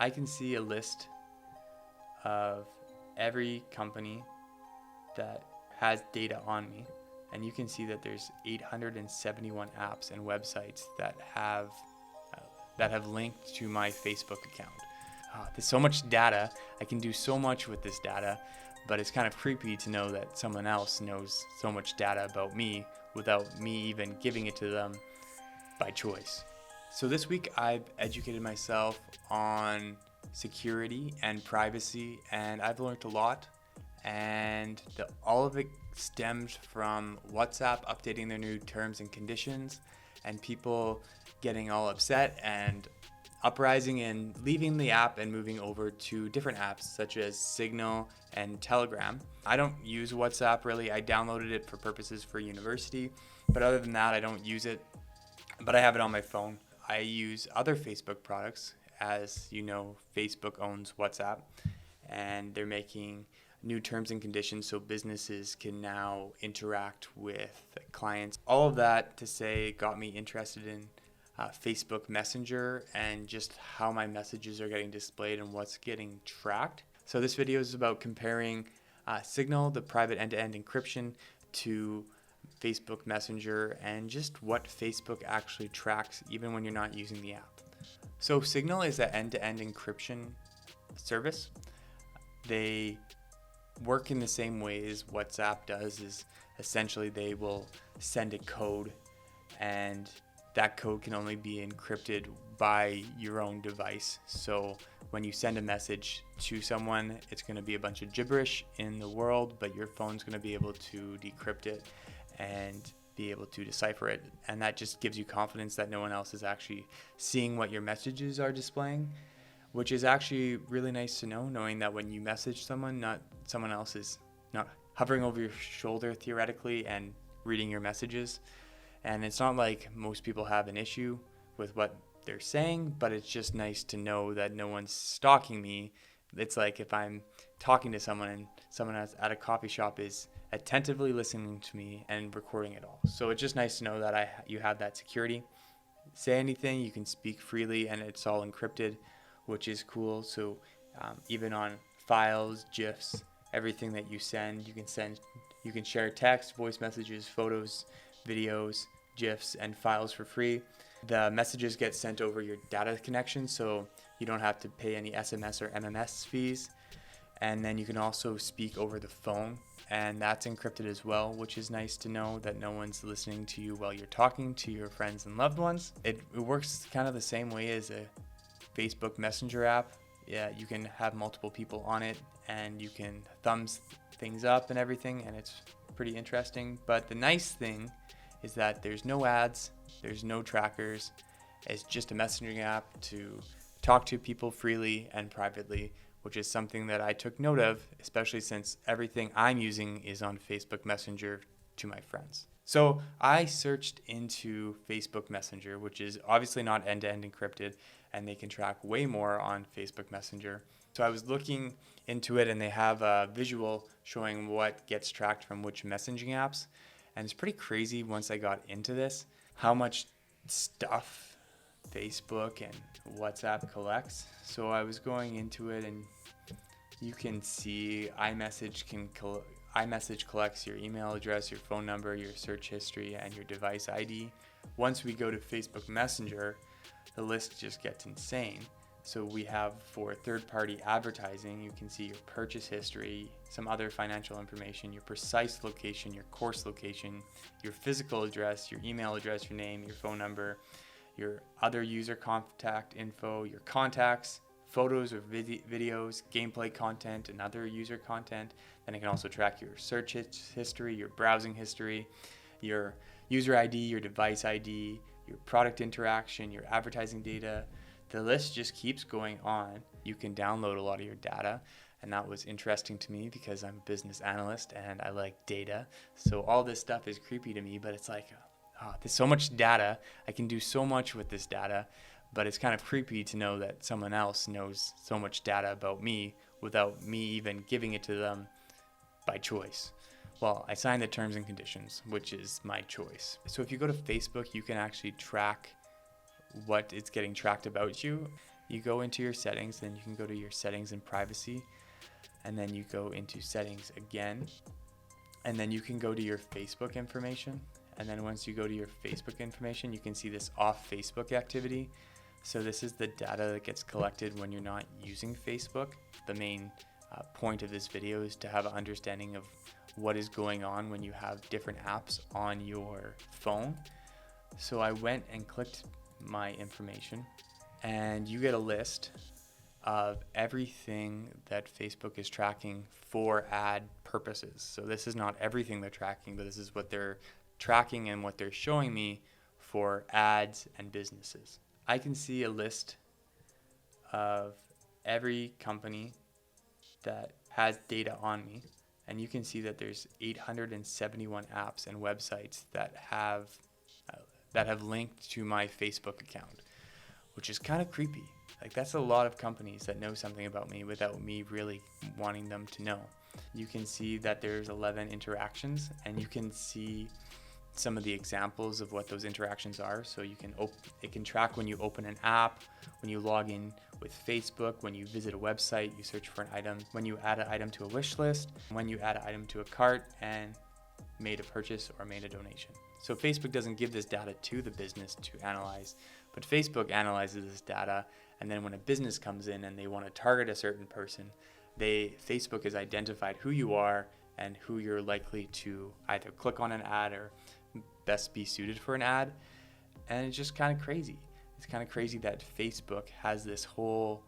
I can see a list of every company that has data on me, and you can see that there's 871 apps and websites that have linked to my Facebook account. There's so much data. I can do so much with this data, but it's kind of creepy to know that someone else knows so much data about me without me even giving it to them by choice. So this week I've educated myself on security and privacy, and I've learned a lot, and all of it stemmed from WhatsApp updating their new terms and conditions and people getting all upset and uprising and leaving the app and moving over to different apps such as Signal and Telegram. I don't use WhatsApp really. I downloaded it for purposes for university, but other than that I don't use it, but I have it on my phone. I use other Facebook products. As you know, Facebook owns WhatsApp, and they're making new terms and conditions so businesses can now interact with clients. All of that to say got me interested in Facebook Messenger and just how my messages are getting displayed and what's getting tracked. So this video is about comparing Signal, the private end-to-end encryption, to Facebook Messenger and just what Facebook actually tracks even when you're not using the app. So Signal is an end-to-end encryption service. They work in the same way as WhatsApp does. Is essentially they will send a code, and that code can only be encrypted by your own device. So when you send a message to someone, it's going to be a bunch of gibberish in the world, but your phone's going to be able to decrypt it and be able to decipher it. And that just gives you confidence that no one else is actually seeing what your messages are displaying, which is actually really nice to know, knowing that when you message someone, not someone else is not hovering over your shoulder theoretically and reading your messages. And it's not like most people have an issue with what they're saying, but it's just nice to know that no one's stalking me. It's like if I'm talking to someone and someone at a coffee shop is attentively listening to me and recording it all. So it's just nice to know that you have that security. Say anything, you can speak freely, and it's all encrypted, which is cool. So even on files, GIFs, everything that you send, you can share text, voice messages, photos, videos, GIFs, and files for free. The messages get sent over your data connection, so you don't have to pay any SMS or MMS fees. And then you can also speak over the phone, and that's encrypted as well, which is nice to know that no one's listening to you while you're talking to your friends and loved ones. It works kind of the same way as a Facebook Messenger app. Yeah, you can have multiple people on it, and you can thumbs things up and everything, and it's pretty interesting. But the nice thing is that there's no ads, there's no trackers. It's just a messaging app to talk to people freely and privately, which is something that I took note of, especially since everything I'm using is on Facebook Messenger to my friends. So I searched into Facebook Messenger, which is obviously not end-to-end encrypted, and they can track way more on Facebook Messenger. So I was looking into it, and they have a visual showing what gets tracked from which messaging apps. And it's pretty crazy once I got into this, how much stuff Facebook and WhatsApp collects. So I was going into it, and you can see iMessage collects your email address, your phone number, your search history, and your device ID. Once we go to Facebook Messenger, the list just gets insane. So we have, for third-party advertising, you can see your purchase history, some other financial information, your precise location, your course location, your physical address, your email address, your name, your phone number, your other user contact info, your contacts, photos or videos, gameplay content, and other user content. Then it can also track your search history, your browsing history, your user ID, your device ID, your product interaction, your advertising data. The list just keeps going on. You can download a lot of your data, and that was interesting to me because I'm a business analyst and I like data. So all this stuff is creepy to me, but it's like, there's so much data. I can do so much with this data, but it's kind of creepy to know that someone else knows so much data about me without me even giving it to them by choice. Well, I signed the terms and conditions, which is my choice. So if you go to Facebook, you can actually track what it's getting tracked about you. You go into your settings, then you can go to your settings and privacy, and then you go into settings again, and then you can go to your Facebook information. And then once you go to your Facebook information, you can see this off Facebook activity. So this is the data that gets collected when you're not using Facebook. The main point of this video is to have an understanding of what is going on when you have different apps on your phone. So I went and clicked my information, and you get a list of everything that Facebook is tracking for ad purposes. So this is not everything they're tracking, but this is what they're tracking and what they're showing me for ads and businesses. I can see a list of every company that has data on me, and you can see that there's 871 apps and websites that have linked to my Facebook account, which is kind of creepy. Like, that's a lot of companies that know something about me without me really wanting them to know. You can see that there's 11 interactions, and you can see some of the examples of what those interactions are. So it can track when you open an app, when you log in with Facebook, when you visit a website, you search for an item, when you add an item to a wish list, when you add an item to a cart and made a purchase or made a donation. So Facebook doesn't give this data to the business to analyze, but Facebook analyzes this data, and then when a business comes in and they want to target a certain person, Facebook has identified who you are and who you're likely to either click on an ad or best be suited for an ad. And it's just kind of crazy. It's kind of crazy that Facebook has this whole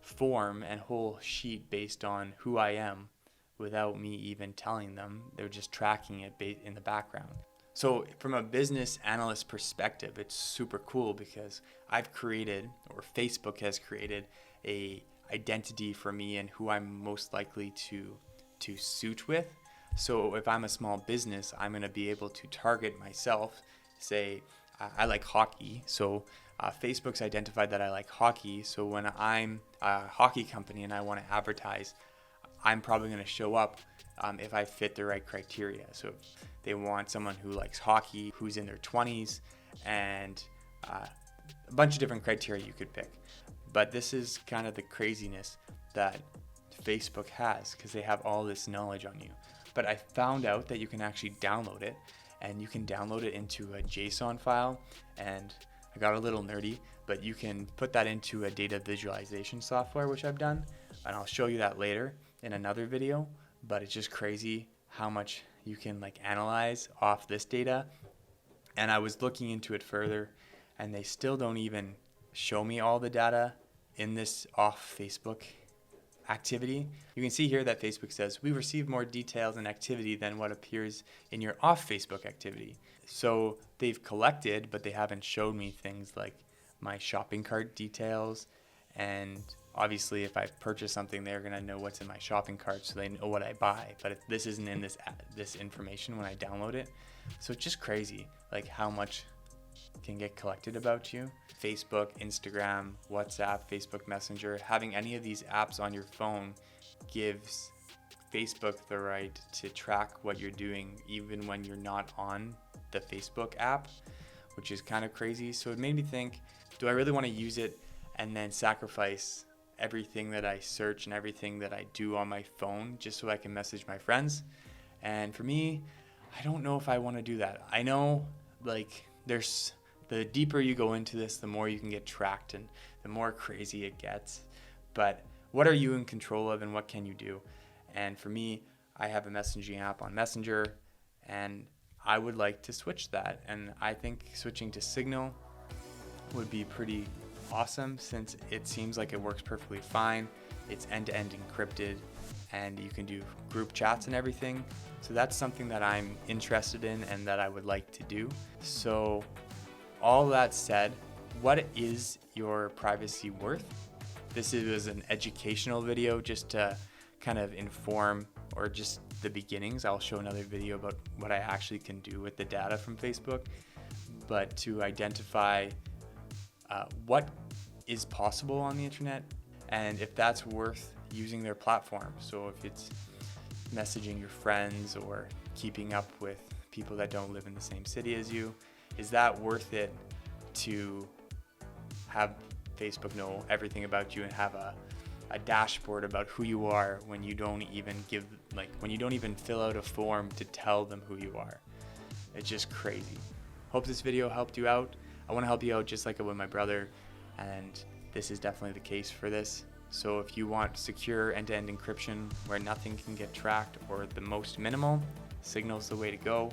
form and whole sheet based on who I am without me even telling them. They're just tracking it in the background. So from a business analyst perspective, it's super cool because Facebook has created a identity for me and who I'm most likely to suit with. So if I'm a small business, I'm going to be able to target myself. Say, I like hockey. So Facebook's identified that I like hockey. So when I'm a hockey company and I want to advertise, I'm probably going to show up if I fit the right criteria. So if they want someone who likes hockey, who's in their 20s, and a bunch of different criteria you could pick. But this is kind of the craziness that Facebook has, because they have all this knowledge on you. But I found out that you can actually download it, and you can download it into a JSON file, and I got a little nerdy, but you can put that into a data visualization software, which I've done, and I'll show you that later in another video. But it's just crazy how much you can analyze off this data. And I was looking into it further, and they still don't even show me all the data in this off Facebook activity. You can see here that Facebook says we receive more details and activity than what appears in your off Facebook activity. So they've collected, but they haven't showed me things like my shopping cart details. And obviously if I purchase something, they're going to know what's in my shopping cart, so they know what I buy. But if this isn't in this information when I download it. So it's just crazy how much can get collected about you. Facebook, Instagram, WhatsApp, Facebook Messenger, having any of these apps on your phone gives Facebook the right to track what you're doing even when you're not on the Facebook app, which is kind of crazy. So it made me think, do I really want to use it and then sacrifice everything that I search and everything that I do on my phone just so I can message my friends? And for me, I don't know if I want to do that. I know the deeper you go into this, the more you can get tracked and the more crazy it gets. But what are you in control of and what can you do? And for me, I have a messaging app on Messenger, and I would like to switch that. And I think switching to Signal would be pretty awesome, since it seems like it works perfectly fine. It's end-to-end encrypted, and you can do group chats and everything. So that's something that I'm interested in and that I would like to do. So all that said, what is your privacy worth? This was an educational video just to kind of inform, or just the beginnings. I'll show another video about what I actually can do with the data from Facebook, but to identify what is possible on the internet and if that's worth using their platform. So if it's messaging your friends or keeping up with people that don't live in the same city as you, is that worth it to have Facebook know everything about you and have a dashboard about who you are when you don't even fill out a form to tell them who you are. It's just crazy. Hope this video helped you out. I want to help you out just like I would my brother, and this is definitely the case for this. So if you want secure end-to-end encryption where nothing can get tracked or the most minimal, Signal's the way to go.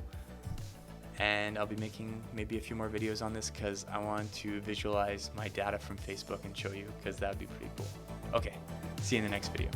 And I'll be making maybe a few more videos on this because I want to visualize my data from Facebook and show you, because that would be pretty cool. Okay, see you in the next video.